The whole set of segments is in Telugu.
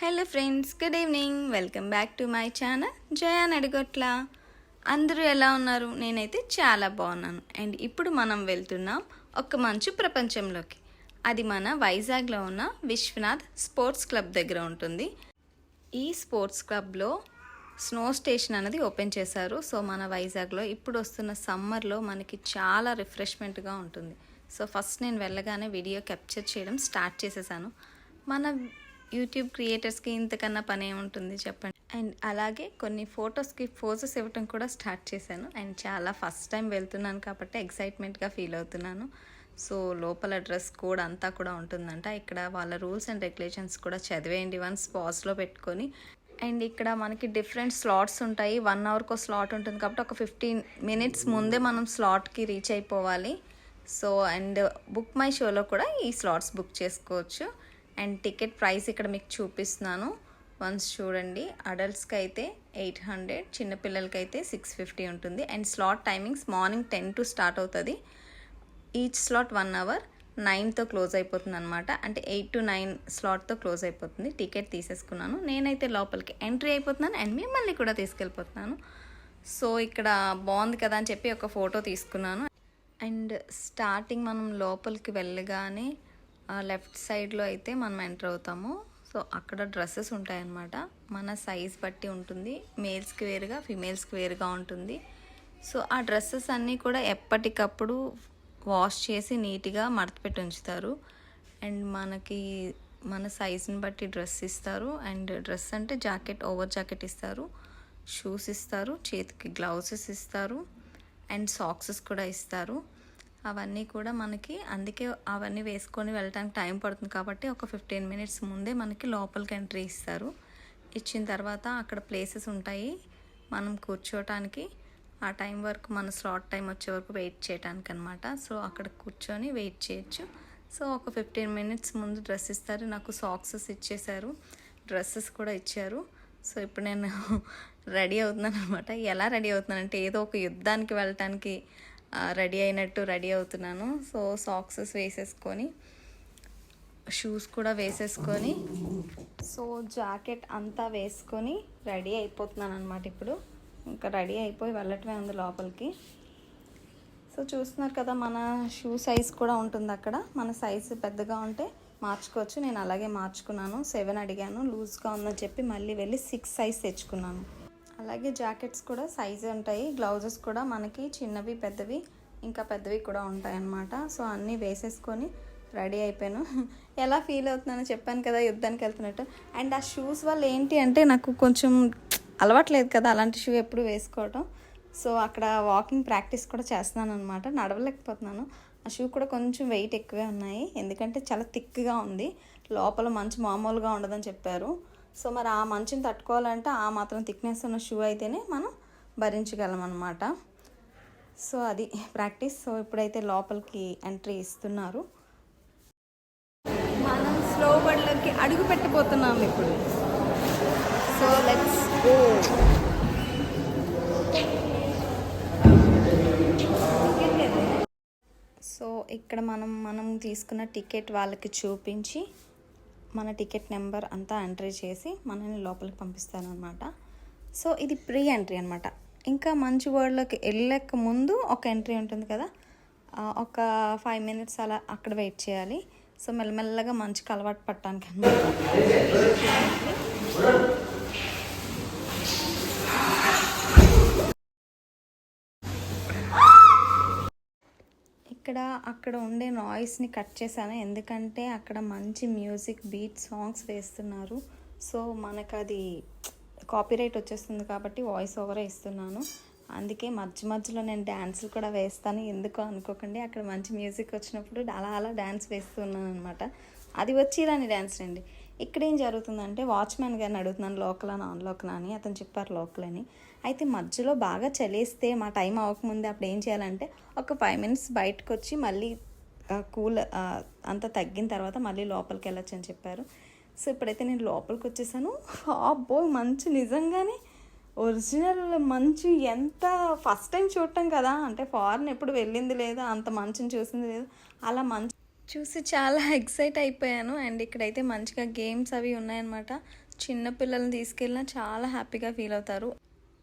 Hello friends, good evening. Welcome back to my channel Jaya Nadigotla. అందరూ ఎలా ఉన్నారు? నేనైతే చాలా బాగున్నాను. అండ్ ఇప్పుడు మనం వెళ్తున్నాం ఒక మంచు ప్రపంచంలోకి. అది మన వైజాగ్లో ఉన్న విశ్వనాథ్ స్పోర్ట్స్ క్లబ్ దగ్గర ఉంటుంది. ఈ స్పోర్ట్స్ క్లబ్లో స్నో స్టేషన్ అనేది ఓపెన్ చేశారు. సో మన వైజాగ్లో ఇప్పుడు వస్తున్న సమ్మర్లో మనకి చాలా రిఫ్రెష్మెంట్గా ఉంటుంది. సో ఫస్ట్ నేను వెళ్ళగానే వీడియో క్యాప్చర్ చేయడం స్టార్ట్ చేసేసాను. మన యూట్యూబ్ క్రియేటర్స్కి ఇంతకన్నా పని ఏముంటుంది చెప్పండి. అండ్ అలాగే కొన్ని ఫొటోస్కి పోజెస్ ఇవ్వటం కూడా స్టార్ట్ చేశాను. అండ్ చాలా ఫస్ట్ టైం వెళ్తున్నాను కాబట్టి ఎక్సైట్మెంట్గా ఫీల్ అవుతున్నాను. సో లోపల డ్రెస్ కోడ్ అంతా కూడా ఉంటుందంట. ఇక్కడ వాళ్ళ రూల్స్ అండ్ రెగ్యులేషన్స్ కూడా చదివేయండి వన్స్ పాజ్లో పెట్టుకొని. అండ్ ఇక్కడ మనకి డిఫరెంట్ స్లాట్స్ ఉంటాయి. 1 అవర్కో స్లాట్ ఉంటుంది కాబట్టి ఒక 15 మినిట్స్ ముందే మనం స్లాట్కి రీచ్ అయిపోవాలి. సో అండ్ బుక్ మై షోలో కూడా ఈ స్లాట్స్ బుక్ చేసుకోవచ్చు. అండ్ టికెట్ ప్రైస్ ఇక్కడ మీకు చూపిస్తున్నాను. వన్స్ చూడండి. అడల్ట్స్కి అయితే 800, చిన్నపిల్లలకి అయితే 650 ఉంటుంది. And slot timings morning 10 to start అవుతుంది. ఈచ్ స్లాట్ 1 అవర్ 9తో క్లోజ్ అయిపోతుంది అనమాట. అంటే 8 to 9 స్లాట్తో క్లోజ్ అయిపోతుంది. టికెట్ తీసేసుకున్నాను. నేనైతే లోపలికి ఎంట్రీ అయిపోతున్నాను అండ్ మిమ్మల్ని కూడా తీసుకెళ్ళిపోతున్నాను. సో ఇక్కడ బాగుంది కదా అని చెప్పి ఒక ఫోటో తీసుకున్నాను. అండ్ స్టార్టింగ్ మనం లోపలికి వెళ్ళగానే లెఫ్ట్ సైడ్లో అయితే మనం ఎంటర్ అవుతాము. సో అక్కడ డ్రెస్సెస్ ఉంటాయన్నమాట. మన సైజ్ బట్టి ఉంటుంది. మేల్స్కి వేరుగా, ఫీమేల్స్కి వేరుగా ఉంటుంది. సో ఆ డ్రెస్సెస్ అన్నీ కూడా ఎప్పటికప్పుడు వాష్ చేసి నీట్గా మడతపెట్టి ఉంచుతారు. అండ్ మనకి మన సైజుని బట్టి డ్రెస్ ఇస్తారు. అండ్ డ్రెస్ అంటే జాకెట్, ఓవర్ జాకెట్ ఇస్తారు, షూస్ ఇస్తారు, చేతికి గ్లౌజెస్ ఇస్తారు, అండ్ సాక్సెస్ కూడా ఇస్తారు. అవన్నీ కూడా మనకి, అందుకే అవన్నీ వేసుకొని వెళ్ళడానికి టైం పడుతుంది కాబట్టి ఒక 15 మినిట్స్ ముందే మనకి లోపలికి ఎంట్రీ ఇస్తారు. ఇచ్చిన తర్వాత అక్కడ ప్లేసెస్ ఉంటాయి మనం కూర్చోటానికి. ఆ టైం వరకు మన స్లాట్ టైం వచ్చే వరకు వెయిట్ చేయడానికి అనమాట. సో అక్కడ కూర్చొని వెయిట్ చేయొచ్చు. సో ఒక 15 మినిట్స్ ముందు డ్రెస్ ఇస్తారు. నాకు సాక్సెస్ ఇచ్చేశారు, డ్రెస్సెస్ కూడా ఇచ్చారు. సో ఇప్పుడు నేను రెడీ అవుతున్నాను అనమాట. ఎలా రెడీ అవుతున్నానంటే ఏదో ఒక యుద్ధానికి వెళ్ళటానికి రెడీ అయినట్టు రెడీ అవుతున్నాను. సో సాక్సెస్ వేసేసుకొని, షూస్ కూడా వేసేసుకొని, సో జాకెట్ అంతా వేసుకొని రెడీ అయిపోతున్నాను అనమాట. ఇప్పుడు ఇంకా రెడీ అయిపోయి వెళ్ళటమే ఉంది లోపలికి. సో చూస్తున్నారు కదా, మన షూ సైజ్ కూడా ఉంటుంది అక్కడ. మన సైజు పెద్దగా ఉంటే మార్చుకోవచ్చు. నేను అలాగే మార్చుకున్నాను. 7 అడిగాను, లూజ్గా ఉందని చెప్పి మళ్ళీ వెళ్ళి 6 సైజ్ తెచ్చుకున్నాను. అలాగే జాకెట్స్ కూడా సైజు ఉంటాయి. గ్లౌజెస్ కూడా మనకి చిన్నవి, పెద్దవి, ఇంకా పెద్దవి కూడా ఉంటాయి అన్నమాట. సో అన్నీ వేసేసుకొని రెడీ అయిపోయాను. ఎలా ఫీల్ అవుతున్నానో చెప్పాను కదా, యుద్ధానికి వెళ్తున్నట్టు. అండ్ ఆ షూస్ వల్ల ఏంటి అంటే నాకు కొంచెం అలవాట్లేదు కదా అలాంటి షూ ఎప్పుడు వేసుకోవటం. సో అక్కడ వాకింగ్ ప్రాక్టీస్ కూడా చేస్తున్నాను అనమాట. నడవలేకపోతున్నాను. ఆ షూ కూడా కొంచెం వెయిట్ ఎక్కువే ఉన్నాయి, ఎందుకంటే చాలా థిక్గా ఉంది. లోపల మంచు మామూలుగా ఉండదని చెప్పారు. సో మరి ఆ మంచుని తట్టుకోవాలంటే ఆ మాత్రం థిక్నెస్ ఉన్న షూ అయితేనే మనం భరించగలం అన్నమాట. సో అది ప్రాక్టీస్. సో ఇప్పుడైతే లోపలికి ఎంట్రీ ఇస్తున్నారు. మనం స్లో బడ్లోకి అడుగు పెట్టబోతున్నాం ఇప్పుడు. So let's go. సో ఇక్కడ మనం తీసుకున్న టికెట్ వాళ్ళకి చూపించి మన టికెట్ నెంబర్ అంతా ఎంట్రీ చేసి మనల్ని లోపలికి పంపిస్తారనమాట. సో ఇది ప్రీ ఎంట్రీ అనమాట. ఇంకా మంచు వరల్డ్లోకి వెళ్ళక ముందు ఒక ఎంట్రీ ఉంటుంది కదా, ఒక 5 మినిట్స్ అలా అక్కడ వెయిట్ చేయాలి. సో మెల్లమెల్లగా మంచుకి అలవాటు పట్టడానికి అనమాట. అక్కడ ఉండే నాయిస్ని కట్ చేశాను, ఎందుకంటే అక్కడ మంచి మ్యూజిక్, బీట్ సాంగ్స్ వేస్తున్నారు. సో మనకు అది కాపీరైట్ వచ్చేస్తుంది కాబట్టి వాయిస్ ఓవరే ఇస్తున్నాను. అందుకే మధ్యలో నేను డ్యాన్సులు కూడా వేస్తాను, ఎందుకో అనుకోకండి. అక్కడ మంచి మ్యూజిక్ వచ్చినప్పుడు అలా డ్యాన్స్ వేస్తున్నాను అనమాట. అది వచ్చి రాని డ్యాన్స్ అండి. ఇక్కడ ఏం జరుగుతుందంటే వాచ్మెన్ గారిని అడుగుతున్నాను, లోకలా నాన్ లోకలా అని. అతను చెప్పారు లోకల్ అని. అయితే మధ్యలో బాగా చలేస్తే మా టైం అవ్వకముందే అప్పుడు ఏం చేయాలంటే ఒక 5 మినిట్స్ బయటకు వచ్చి మళ్ళీ కూల్ అంతా తగ్గిన తర్వాత మళ్ళీ లోపలికి వెళ్ళొచ్చు అని చెప్పారు. సో ఇప్పుడైతే నేను లోపలికి వచ్చేసాను. అబ్బో మంచు నిజంగానే ఒరిజినల్ మంచు. ఎంత ఫస్ట్ టైం చూడటం కదా, అంటే ఫారెన్ ఎప్పుడు వెళ్ళింది లేదా, అంత మంచుని చూసింది లేదు. అలా మంచు చూసి చాలా ఎక్సైట్ అయిపోయాను. అండ్ ఇక్కడైతే మంచిగా గేమ్స్ అవి ఉన్నాయన్నమాట. చిన్న పిల్లల్ని తీసుకెళ్ళినా చాలా హ్యాపీగా ఫీల్ అవుతారు.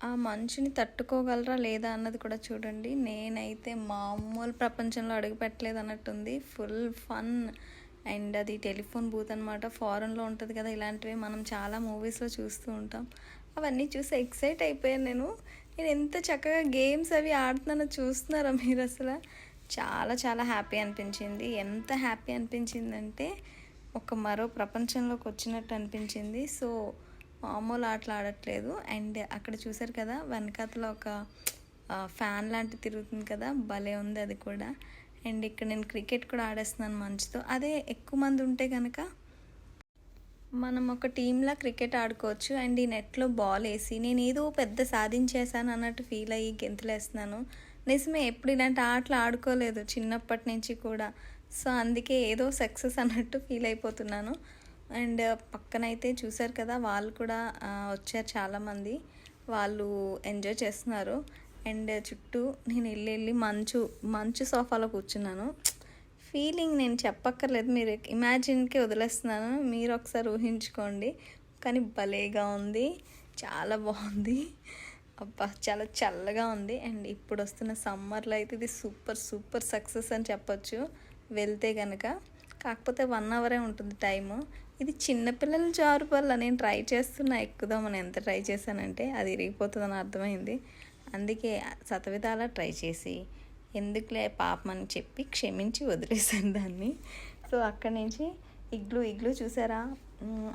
ఆ మంచుని తట్టుకోగలరా లేదా అన్నది కూడా చూడండి. నేనైతే మామూలు ప్రపంచంలో అడుగు పెట్టలేదు అన్నట్టుంది. Full fun. అండ్ అది టెలిఫోన్ బూత్ అనమాట. ఫారెన్లో ఉంటుంది కదా, ఇలాంటివి మనం చాలా మూవీస్లో చూస్తూ ఉంటాం. అవన్నీ చూసి ఎక్సైట్ అయిపోయాను నేను ఎంత చక్కగా గేమ్స్ అవి ఆడుతున్నానో చూస్తున్నారా మీరు అసలు. చాలా చాలా హ్యాపీ అనిపించింది. ఎంత హ్యాపీ అనిపించిందంటే ఒక మరో ప్రపంచంలోకి వచ్చినట్టు అనిపించింది. సో మామూలు ఆటలు ఆడట్లేదు. అండ్ అక్కడ చూసారు కదా వెనకాతలో ఒక ఫ్యాన్ లాంటివి తిరుగుతుంది కదా, భలే ఉంది అది కూడా. అండ్ ఇక్కడ నేను క్రికెట్ కూడా ఆడేస్తున్నాను మంచుతో. అదే ఎక్కువ మంది ఉంటే కనుక మనం ఒక టీంలా క్రికెట్ ఆడుకోవచ్చు. అండ్ ఈ నెట్లో బాల్ వేసి నేను ఏదో పెద్ద సాధించేసాను అన్నట్టు ఫీల్ అయ్యి గెంతులేస్తున్నాను. నిజమే, ఎప్పుడు ఇలాంటి ఆటలు ఆడుకోలేదు చిన్నప్పటి నుంచి కూడా. సో అందుకే ఏదో సక్సెస్ అన్నట్టు ఫీల్ అయిపోతున్నాను. అండ్ పక్కనైతే చూసారు కదా వాళ్ళు కూడా వచ్చారు చాలామంది. వాళ్ళు ఎంజాయ్ చేస్తున్నారు. అండ్ చుట్టూ నేను వెళ్ళి మంచు మంచు సోఫాలో కూర్చున్నాను. ఫీలింగ్ నేను చెప్పక్కర్లేదు, మీరు ఇమాజిన్కే వదిలేస్తున్నాను. మీరు ఒకసారి ఊహించుకోండి. కానీ భలేగా ఉంది, చాలా బాగుంది. అబ్బా చాలా చల్లగా ఉంది. అండ్ ఇప్పుడు వస్తున్న సమ్మర్లో అయితే ఇది సూపర్ సూపర్ సక్సెస్ అని చెప్పొచ్చు వెళ్తే కనుక. కాకపోతే 1 అవరే ఉంటుంది టైము. ఇది చిన్నపిల్లల జారు వల్ల నేను ట్రై చేస్తున్నా ఎక్కుదామని. ఎంత ట్రై చేశానంటే అది ఇరిగిపోతుందని అర్థమైంది. అందుకే శతవిధాలా ట్రై చేసి ఎందుకులే పాపం అని చెప్పి క్షమించి వదిలేసాను దాన్ని. సో అక్కడి నుంచి ఇగ్లూ చూసారా,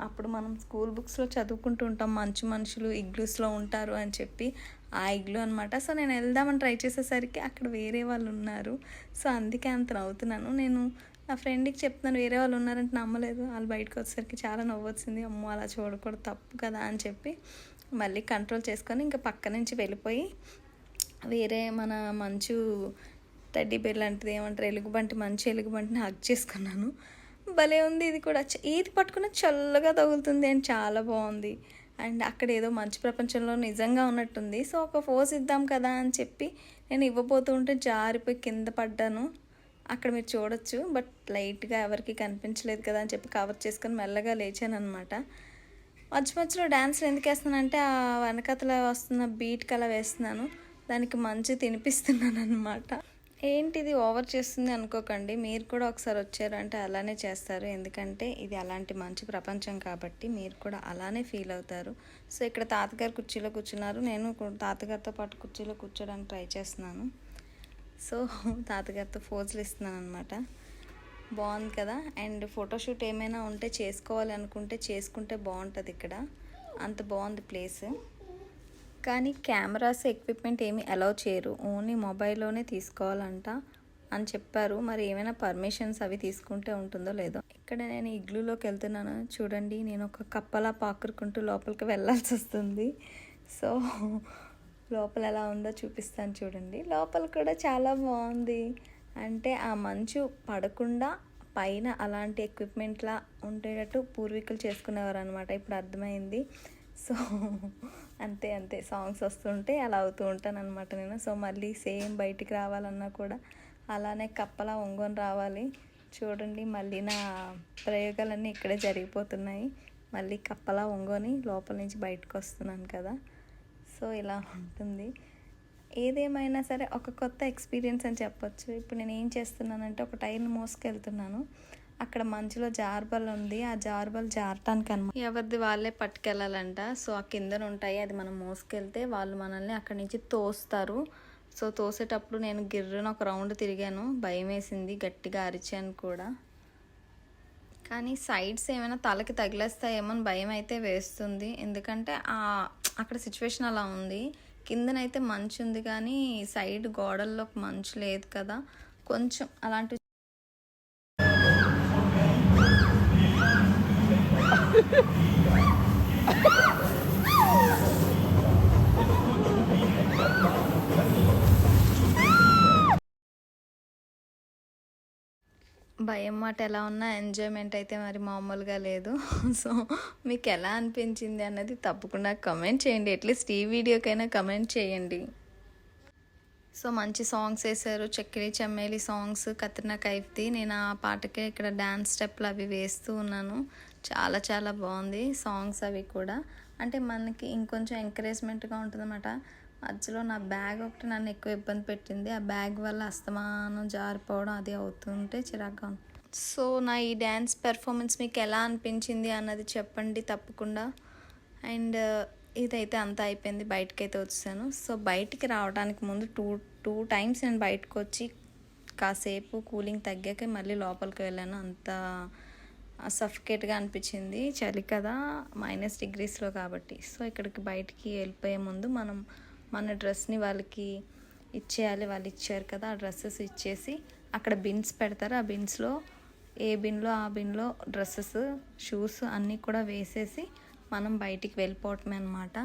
అప్పుడు మనం స్కూల్ బుక్స్లో చదువుకుంటూ ఉంటాం మంచు మనుషులు ఇగ్లూస్లో ఉంటారు అని చెప్పి. ఆ ఇగ్లూ అనమాట. సో నేను వెళ్దామని ట్రై చేసేసరికి అక్కడ వేరే వాళ్ళు ఉన్నారు. సో అందుకే అంత నవ్వుతున్నాను. నేను నా ఫ్రెండ్కి చెప్తున్నాను వేరే వాళ్ళు ఉన్నారంటే నమ్మలేదు. వాళ్ళు బయటకు వచ్చేసరికి చాలా నవ్వు వచ్చింది. అమ్మో అలా చూడకూడదు, తప్పు కదా అని చెప్పి మళ్ళీ కంట్రోల్ చేసుకొని ఇంకా పక్క నుంచి వెళ్ళిపోయి వేరే మన మంచు టెడ్డీ బేర్ లాంటిది ఏమంటారు ఎలుగుబంటి, మంచి ఎలుగుబంటిని హగ్ చేసుకున్నాను. భలే ఉంది ఇది కూడా. ఏది పట్టుకున్న చల్లగా తగులుతుంది అండ్ చాలా బాగుంది. అండ్ అక్కడ ఏదో మంచు ప్రపంచంలో నిజంగా ఉన్నట్టుంది. సో ఒక ఫోజ్ ఇద్దాం కదా అని చెప్పి నేను ఇవ్వబోతూ ఉంటే జారిపోయి కింద పడ్డాను. అక్కడ మీరు చూడొచ్చు. బట్ లైట్గా ఎవరికి కనిపించలేదు కదా అని చెప్పి కవర్ చేసుకొని మెల్లగా లేచాను అనమాట. మధ్యలో డ్యాన్స్లు ఎందుకు వేస్తున్నానంటే ఆ వెనకతల వస్తున్న బీట్కి అలా వేస్తున్నాను. దానికి మంచి తినిపిస్తున్నాను అనమాట. ఏంటిది ఓవర్ చేస్తుంది అనుకోకండి. మీరు కూడా ఒకసారి వచ్చారు అంటే అలానే చేస్తారు. ఎందుకంటే ఇది అలాంటి మంచి ప్రపంచం కాబట్టి మీరు కూడా అలానే ఫీల్ అవుతారు. సో ఇక్కడ తాతగారు కుర్చీలో కూర్చున్నారు. నేను తాతగారితో పాటు కుర్చీలో కూర్చోడానికి ట్రై చేస్తున్నాను. సో తాతగారితో ఫోజులు ఇస్తున్నాను అనమాట. బాగుంది కదా. అండ్ ఫోటోషూట్ ఏమైనా ఉంటే చేసుకోవాలి అనుకుంటే చేసుకుంటే బాగుంటుంది ఇక్కడ. అంత బాగుంది ప్లేస్. కానీ కెమెరాస్ ఎక్విప్మెంట్ ఏమీ అలౌ చేయరు, ఓన్లీ మొబైల్లోనే తీసుకోవాలంట అని చెప్పారు. మరి ఏమైనా పర్మిషన్స్ అవి తీసుకుంటే ఉంటుందో లేదో. ఇక్కడ నేను ఇగ్లూలోకి వెళ్తున్నాను చూడండి. నేను ఒక కప్పలా పాకురుకుంటూ లోపలికి వెళ్ళాల్సి వస్తుంది. సో లోపల ఎలా ఉందో చూపిస్తాను చూడండి. లోపల కూడా చాలా బాగుంది. అంటే ఆ మంచు పడకుండా పైన అలాంటి ఎక్విప్మెంట్లా ఉండేటట్టు పూర్వీకులు చేసుకునేవారు అనమాట. ఇప్పుడు అర్థమైంది. సో అంతే సాంగ్స్ వస్తుంటే అలా అవుతూ ఉంటాను అనమాట నేను. సో మళ్ళీ సేమ్ బయటికి రావాలన్నా కూడా అలానే కప్పలా ఒంగొని రావాలి. చూడండి మళ్ళీ నా ప్రయోగాలన్నీ ఇక్కడే జరిగిపోతున్నాయి. మళ్ళీ కప్పలా ఒంగొని లోపల నుంచి బయటకు వస్తున్నాను కదా. సో ఇలా ఉంటుంది. ఏదేమైనా సరే ఒక కొత్త ఎక్స్పీరియన్స్ అని చెప్పొచ్చు. ఇప్పుడు నేను ఏం చేస్తున్నానంటే ఒక టైర్ని మోసుకెళ్తున్నాను. అక్కడ మంచులో జార్బల్ ఉంది. ఆ జార్బల్ జారటానికి అనమాట ఎవరిది వాళ్ళే పట్టుకెళ్ళాలంట. సో ఆ కిందన ఉంటాయి, అది మనం మోసుకెళ్తే వాళ్ళు మనల్ని అక్కడి నుంచి తోస్తారు. సో తోసేటప్పుడు నేను గిర్రున ఒక రౌండ్ తిరిగాను, భయం వేసింది, గట్టిగా అరిచాను కూడా. కానీ సైడ్స్ ఏమైనా తలకి తగిలేస్తాయేమో అని భయం అయితే వేస్తుంది. ఎందుకంటే అక్కడ సిచ్యువేషన్ అలా ఉంది. కిందనైతే మంచు ఉంది కానీ సైడ్ గోడల్లో మంచు లేదు కదా. కొంచెం అలాంటి భయం మాట ఎలా ఉన్నా ఎంజాయ్మెంట్ అయితే మరి మామూలుగా లేదు. సో మీకు ఎలా అనిపించింది అన్నది తప్పకుండా కమెంట్ చేయండి. అట్లీస్ట్ ఈ వీడియోకైనా కమెంట్ చేయండి. సో మంచి సాంగ్స్ వేశారు, చక్కెరి చమ్మేలి సాంగ్స్, కత్రినా కైఫ్ది. నేను ఆ పాటకే ఇక్కడ డ్యాన్స్ స్టెప్లు అవి వేస్తూ ఉన్నాను. చాలా చాలా బాగుంది సాంగ్స్ అవి కూడా. అంటే మనకి ఇంకొంచెం ఎంకరేజ్మెంట్గా ఉంటుందన్నమాట. మధ్యలో నా బ్యాగ్ ఒకటి నన్ను ఎక్కువ ఇబ్బంది పెట్టింది. ఆ బ్యాగ్ వల్ల అస్తమానం జారిపోవడం అది అవుతుంటే చిరాగ్గా ఉంది. సో నా ఈ డ్యాన్స్ పెర్ఫార్మెన్స్ మీకు ఎలా అనిపించింది అన్నది చెప్పండి తప్పకుండా. అండ్ ఇదైతే అంతా అయిపోయింది, బయటకైతే వచ్చేసాను. సో బయటికి రావడానికి ముందు టూ టైమ్స్ నేను బయటకు వచ్చి కాసేపు కూలింగ్ తగ్గాక మళ్ళీ లోపలికి వెళ్ళాను. అంత సఫికేట్గా అనిపించింది, చలి కదా, -డిగ్రీస్లో కాబట్టి. సో ఇక్కడికి బయటికి వెళ్ళిపోయే ముందు మనం మన డ్రెస్ని వాళ్ళకి ఇచ్చేయాలి. వాళ్ళు ఇచ్చారు కదా, ఆ డ్రెస్సెస్ ఇచ్చేసి అక్కడ బిన్స్ పెడతారు. ఆ బిన్స్లో ఏ బిన్లో ఆ బిన్లో డ్రెస్సెస్, షూస్ అన్నీ కూడా వేసేసి మనం బయటికి వెళ్ళిపోవటమే అనమాట.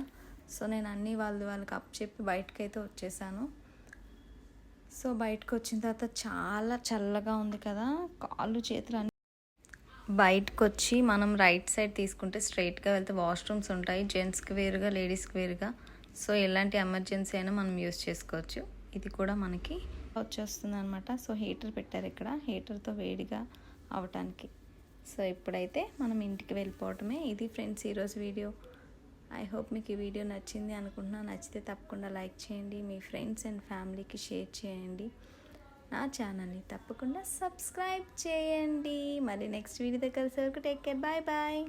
సో నేను అన్నీ వాళ్ళకి అప్ చెప్పి బయటకైతే వచ్చేసాను. సో బయటకు వచ్చిన తర్వాత చాలా చల్లగా ఉంది కదా, కాళ్ళు చేతులు అన్నీ. బయటకు వచ్చి మనం రైట్ సైడ్ తీసుకుంటే స్ట్రైట్గా వెళ్తే వాష్రూమ్స్ ఉంటాయి, జెంట్స్కి వేరుగా లేడీస్కి వేరుగా. సో ఎలాంటి ఎమర్జెన్సీ అయినా మనం యూస్ చేసుకోవచ్చు. ఇది కూడా మనకి వచ్చేస్తుంది అనమాట. సో హీటర్ పెట్టారు ఇక్కడ, హీటర్తో వేడిగా అవటానికి. సో ఇప్పుడైతే మనం ఇంటికి వెళ్ళిపోవటమే. ఇది ఫ్రెండ్స్ ఈరోజు వీడియో. ఐ హోప్ మీకు ఈ వీడియో నచ్చింది అనుకుంటున్నా. నచ్చితే తప్పకుండా లైక్ చేయండి, మీ ఫ్రెండ్స్ అండ్ ఫ్యామిలీకి షేర్ చేయండి. నా ఛానల్ని తప్పకుండా సబ్స్క్రైబ్ చేయండి. మరి నెక్స్ట్ వీడియోతో కలిసే వరకు టేక్ కేర్, బాయ్ బాయ్.